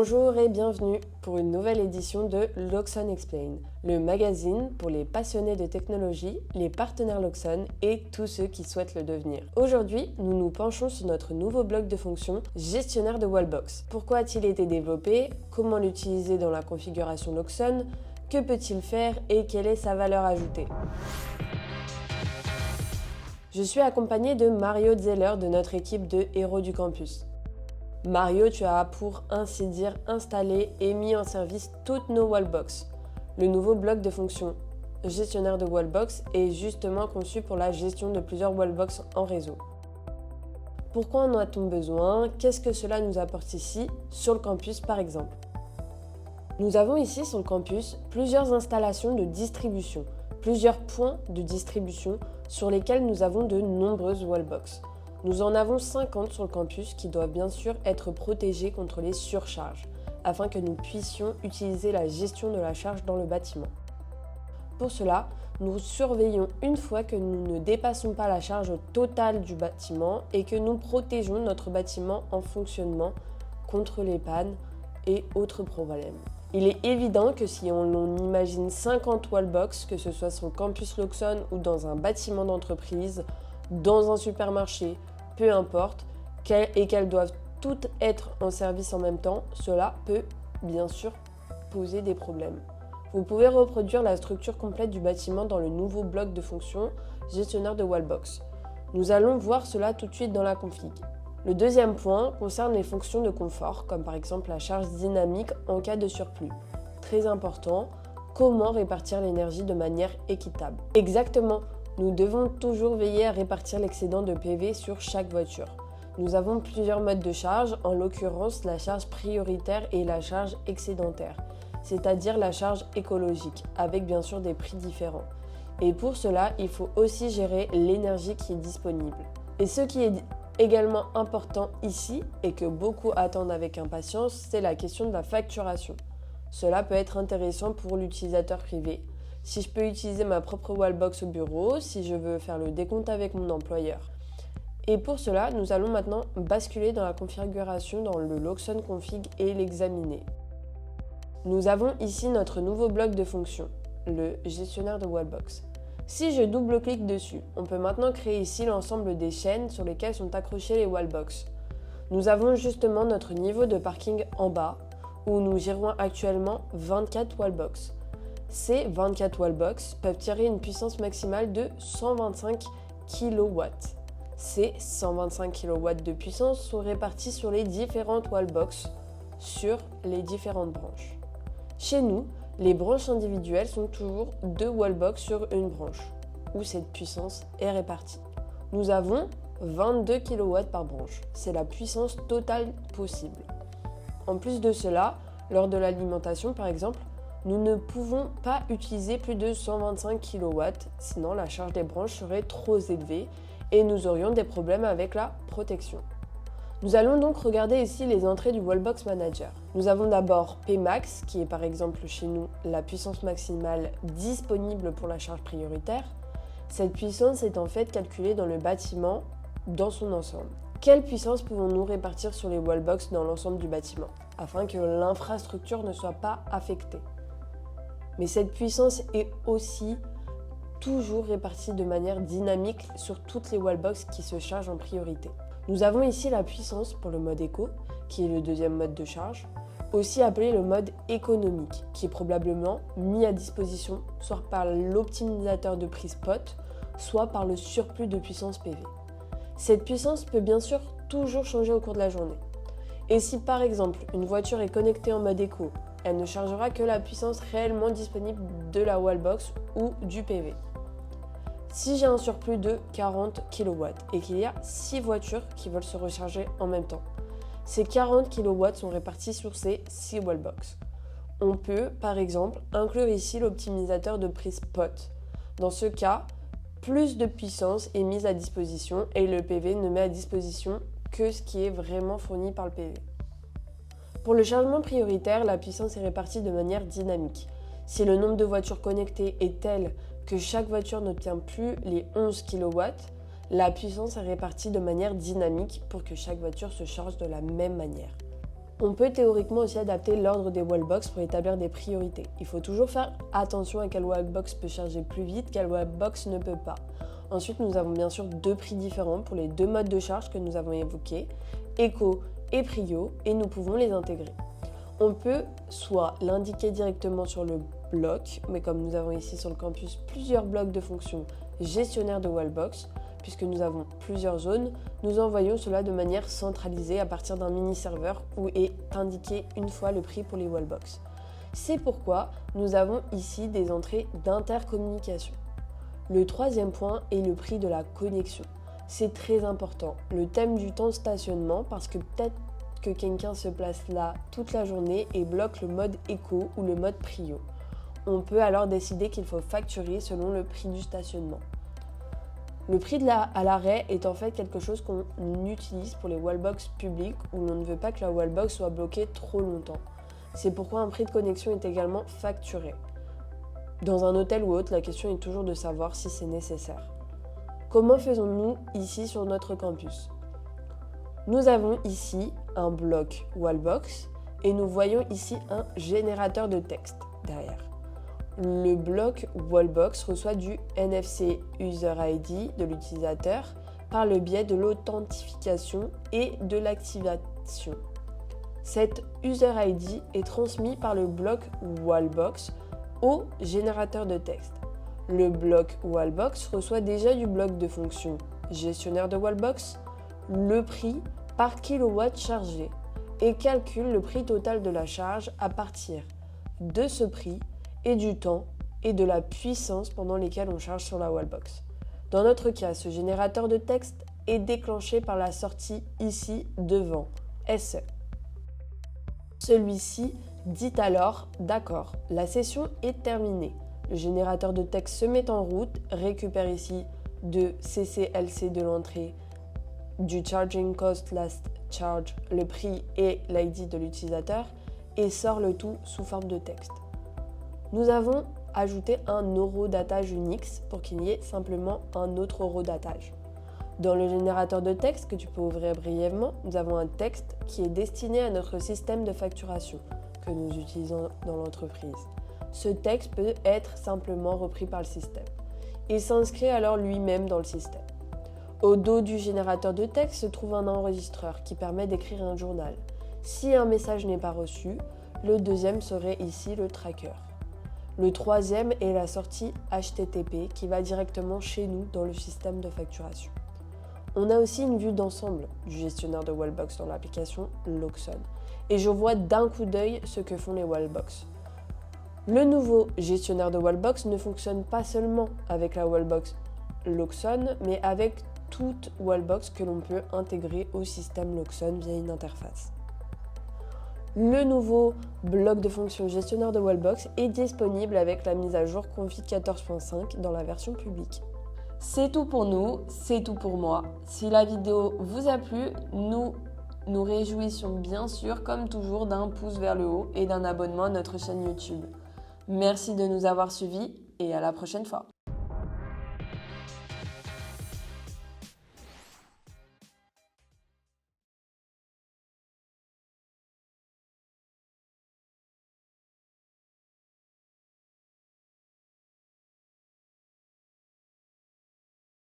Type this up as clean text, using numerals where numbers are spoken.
Bonjour et bienvenue pour une nouvelle édition de Loxon Explain, le magazine pour les passionnés de technologie, les partenaires Loxon et tous ceux qui souhaitent le devenir. Aujourd'hui, nous nous penchons sur notre nouveau bloc de fonctions gestionnaire de Wallbox. Pourquoi a-t-il été développé? Comment l'utiliser dans la configuration Loxon? Que peut-il faire et quelle est sa valeur ajoutée? Je suis accompagnée de Mario Zeller de notre équipe de Héros du Campus. Mario, tu as pour ainsi dire installé et mis en service toutes nos Wallbox. Le nouveau bloc de fonctions gestionnaire de Wallbox est justement conçu pour la gestion de plusieurs Wallbox en réseau. Pourquoi en a-t-on besoin? Qu'est-ce que cela nous apporte ici, sur le campus par exemple? Nous avons ici sur le campus plusieurs installations de distribution, plusieurs points de distribution sur lesquels nous avons de nombreuses Wallbox. Nous en avons 50 sur le campus qui doivent bien sûr être protégés contre les surcharges, afin que nous puissions utiliser la gestion de la charge dans le bâtiment. Pour cela, nous surveillons une fois que nous ne dépassons pas la charge totale du bâtiment et que nous protégeons notre bâtiment en fonctionnement contre les pannes et autres problèmes. Il est évident que si on imagine 50 Wallbox, que ce soit sur le campus Loxon ou dans un bâtiment d'entreprise, dans un supermarché, peu importe, et qu'elles doivent toutes être en service en même temps, cela peut bien sûr poser des problèmes. Vous pouvez reproduire la structure complète du bâtiment dans le nouveau bloc de fonctions gestionnaire de Wallbox. Nous allons voir cela tout de suite dans la config. Le deuxième point concerne les fonctions de confort, comme par exemple la charge dynamique en cas de surplus. Très important, comment répartir l'énergie de manière équitable. Exactement. Nous devons toujours veiller à répartir l'excédent de PV sur chaque voiture. Nous avons plusieurs modes de charge, en l'occurrence la charge prioritaire et la charge excédentaire, c'est-à-dire la charge écologique, avec bien sûr des prix différents. Et pour cela, il faut aussi gérer l'énergie qui est disponible. Et ce qui est également important ici, et que beaucoup attendent avec impatience, c'est la question de la facturation. Cela peut être intéressant pour l'utilisateur privé. Si je peux utiliser ma propre Wallbox au bureau, si je veux faire le décompte avec mon employeur. Et pour cela, nous allons maintenant basculer dans la configuration dans le Loxon Config et l'examiner. Nous avons ici notre nouveau bloc de fonctions, le gestionnaire de Wallbox. Si je double-clique dessus, on peut maintenant créer ici l'ensemble des chaînes sur lesquelles sont accrochées les Wallbox. Nous avons justement notre niveau de parking en bas, où nous gérons actuellement 24 Wallbox. Ces 24 Wallbox peuvent tirer une puissance maximale de 125 kW. Ces 125 kW de puissance sont répartis sur les différentes Wallbox, sur les différentes branches. Chez nous, les branches individuelles sont toujours 2 Wallbox sur une branche, où cette puissance est répartie. Nous avons 22 kW par branche, c'est la puissance totale possible. En plus de cela, lors de l'alimentation par exemple, nous ne pouvons pas utiliser plus de 125 kW, sinon la charge des branches serait trop élevée et nous aurions des problèmes avec la protection. Nous allons donc regarder ici les entrées du Wallbox Manager. Nous avons d'abord Pmax, qui est par exemple chez nous la puissance maximale disponible pour la charge prioritaire. Cette puissance est en fait calculée dans le bâtiment dans son ensemble. Quelle puissance pouvons-nous répartir sur les Wallbox dans l'ensemble du bâtiment, afin que l'infrastructure ne soit pas affectée? Mais cette puissance est aussi toujours répartie de manière dynamique sur toutes les Wallbox qui se chargent en priorité. Nous avons ici la puissance pour le mode éco, qui est le deuxième mode de charge, aussi appelé le mode économique, qui est probablement mis à disposition soit par l'optimisateur de prise POT, soit par le surplus de puissance PV. Cette puissance peut bien sûr toujours changer au cours de la journée. Et si par exemple une voiture est connectée en mode éco, elle ne chargera que la puissance réellement disponible de la Wallbox ou du PV. Si j'ai un surplus de 40 kW et qu'il y a 6 voitures qui veulent se recharger en même temps, ces 40 kW sont répartis sur ces 6 Wallbox. On peut, par exemple, inclure ici l'optimisateur de prise POT. Dans ce cas, plus de puissance est mise à disposition et le PV ne met à disposition que ce qui est vraiment fourni par le PV. Pour le chargement prioritaire, la puissance est répartie de manière dynamique. Si le nombre de voitures connectées est tel que chaque voiture n'obtient plus les 11 kW, la puissance est répartie de manière dynamique pour que chaque voiture se charge de la même manière. On peut théoriquement aussi adapter l'ordre des wallbox pour établir des priorités. Il faut toujours faire attention à quelle wallbox peut charger plus vite, quelle wallbox ne peut pas. Ensuite, nous avons bien sûr 2 prix différents pour les 2 modes de charge que nous avons évoqués, Eco et Prio, et nous pouvons les intégrer. On peut soit l'indiquer directement sur le bloc, mais comme nous avons ici sur le campus plusieurs blocs de fonctions gestionnaires de wallbox, puisque nous avons plusieurs zones, nous envoyons cela de manière centralisée à partir d'un mini-serveur où est indiqué une fois le prix pour les wallbox. C'est pourquoi nous avons ici des entrées d'intercommunication. Le troisième point est le prix de la connexion. C'est très important. Le thème du temps de stationnement, parce que peut-être que quelqu'un se place là toute la journée et bloque le mode éco ou le mode prio. On peut alors décider qu'il faut facturer selon le prix du stationnement. Le prix à l'arrêt est en fait quelque chose qu'on utilise pour les wallbox publiques où l'on ne veut pas que la wallbox soit bloquée trop longtemps. C'est pourquoi un prix de connexion est également facturé. Dans un hôtel ou autre, la question est toujours de savoir si c'est nécessaire. Comment faisons-nous ici sur notre campus ? Nous avons ici un bloc wallbox et nous voyons ici un générateur de texte derrière. Le bloc wallbox reçoit du NFC User ID de l'utilisateur par le biais de l'authentification et de l'activation. Cet User ID est transmis par le bloc wallbox au générateur de texte. Le bloc wallbox reçoit déjà du bloc de fonction gestionnaire de wallbox le prix par kilowatt chargé et calcule le prix total de la charge à partir de ce prix et du temps et de la puissance pendant lesquels on charge sur la wallbox. Dans notre cas, ce générateur de texte est déclenché par la sortie ici devant SE. Celui-ci dit alors « D'accord, la session est terminée ». Le générateur de texte se met en route, récupère ici de CCLC de l'entrée, du Charging Cost Last Charge, le prix et l'ID de l'utilisateur et sort le tout sous forme de texte. Nous avons ajouté un horodatage Unix pour qu'il y ait simplement un autre horodatage. Dans le générateur de texte que tu peux ouvrir brièvement, nous avons un texte qui est destiné à notre système de facturation que nous utilisons dans l'entreprise. Ce texte peut être simplement repris par le système. Il s'inscrit alors lui-même dans le système. Au dos du générateur de texte se trouve un enregistreur qui permet d'écrire un journal. Si un message n'est pas reçu, le deuxième serait ici le tracker. Le troisième est la sortie HTTP qui va directement chez nous dans le système de facturation. On a aussi une vue d'ensemble du gestionnaire de wallbox dans l'application Loxon. Et je vois d'un coup d'œil ce que font les wallbox. Le nouveau gestionnaire de wallbox ne fonctionne pas seulement avec la wallbox Loxon, mais avec toute wallbox que l'on peut intégrer au système Loxon via une interface. Le nouveau bloc de fonction gestionnaire de wallbox est disponible avec la mise à jour config 14.5 dans la version publique. C'est tout pour nous, c'est tout pour moi. Si la vidéo vous a plu, nous nous réjouissons bien sûr comme toujours d'un pouce vers le haut et d'un abonnement à notre chaîne YouTube. Merci de nous avoir suivis et à la prochaine fois.